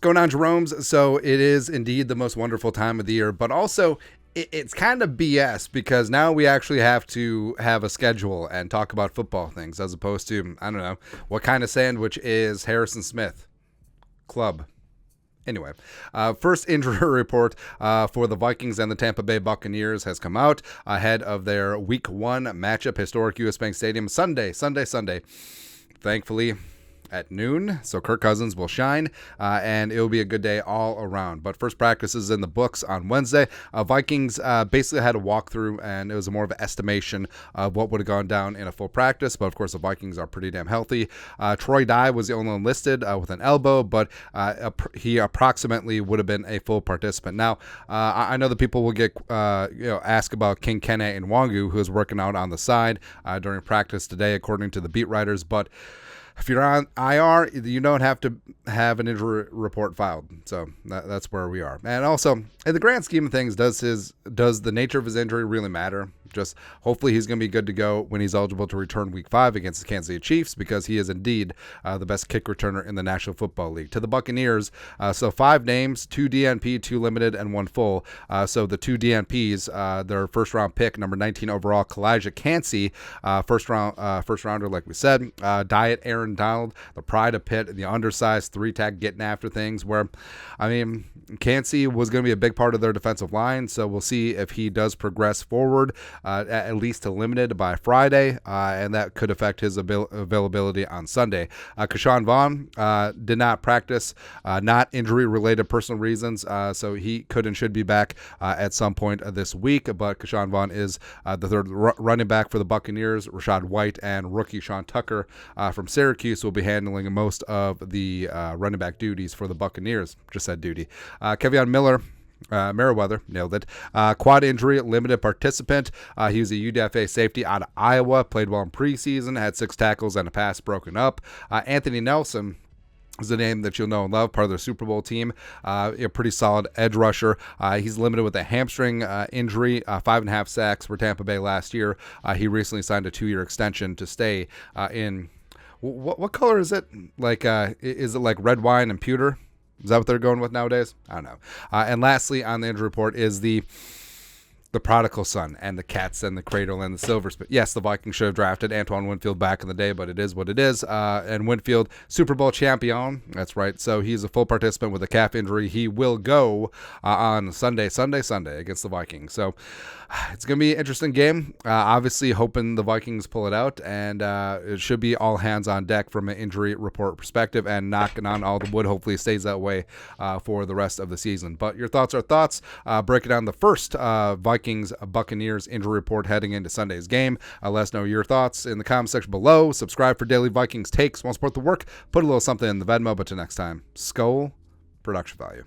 going on, Jerome's? So it is indeed the most wonderful time of the year, but also it's kind of BS because now we actually have to have a schedule and talk about football things as opposed to, I don't know, what kind of sandwich is Harrison Smith Club. Anyway, first injury report for the Vikings and the Tampa Bay Buccaneers has come out ahead of their Week 1 matchup, historic US Bank Stadium, Sunday. Thankfully, at noon, so Kirk Cousins will shine, and it will be a good day all around. But first practice is in the books on Wednesday. Vikings basically had a walkthrough, and it was more of an estimation of what would have gone down in a full practice. But of course, the Vikings are pretty damn healthy. Troy Dye was the only one listed with an elbow, but he approximately would have been a full participant. Now, I know that people will get ask about King Kene and Nwangu, who is working out on the side during practice today, according to the beat writers, but if you're on IR, you don't have to have an injury report filed. So that's where we are. And also, in the grand scheme of things, does the nature of his injury really matter? Just hopefully he's going to be good to go when he's eligible to return Week 5 against the Kansas City Chiefs, because he is indeed the best kick returner in the National Football League. To the Buccaneers, so 5 names, 2 DNP, 2 limited, and 1 full. So the 2 DNPs, their first-round pick, number 19 overall, Kalijah Kancey, first-rounder, like we said. Diet Aaron Donald, the pride of Pitt, the undersized 3-tech getting after things, where, I mean, Kancey was going to be a big part of their defensive line, so we'll see if he does progress forward, at least to limited by Friday, and that could affect his availability on Sunday. Keyshawn Vaughn did not practice, not injury-related personal reasons, so he could and should be back at some point this week, but Keyshawn Vaughn is the third running back for the Buccaneers. Rachaad White and rookie Sean Tucker from Syracuse will be handling most of the running back duties for the Buccaneers. Just said duty. Kevion Merriweather, nailed it. Quad injury, limited participant. He was a UDFA safety out of Iowa, played well in preseason, had 6 tackles and a pass broken up. Anthony Nelson is the name that you'll know and love, part of their Super Bowl team. A pretty solid edge rusher. He's limited with a hamstring injury, 5.5 sacks for Tampa Bay last year. He recently signed a 2-year extension to stay in, what color is it? Like, is it like red wine and pewter? Is that what they're going with nowadays? I don't know. And lastly, on the injury report is the prodigal son and the cats and the cradle and the silver spoon. Yes, the Vikings should have drafted Antoine Winfield back in the day, but it is what it is. And Winfield, Super Bowl champion. That's right. So he's a full participant with a calf injury. He will go on Sunday against the Vikings. So it's going to be an interesting game. Obviously, hoping the Vikings pull it out, and it should be all hands on deck from an injury report perspective, and knocking on all the wood. Hopefully, it stays that way for the rest of the season. But your thoughts are thoughts. Break it down the first Vikings-Buccaneers injury report heading into Sunday's game. Let us know your thoughts in the comment section below. Subscribe for daily Vikings takes. Want to support the work? Put a little something in the Venmo. But till next time, Skull Production Value.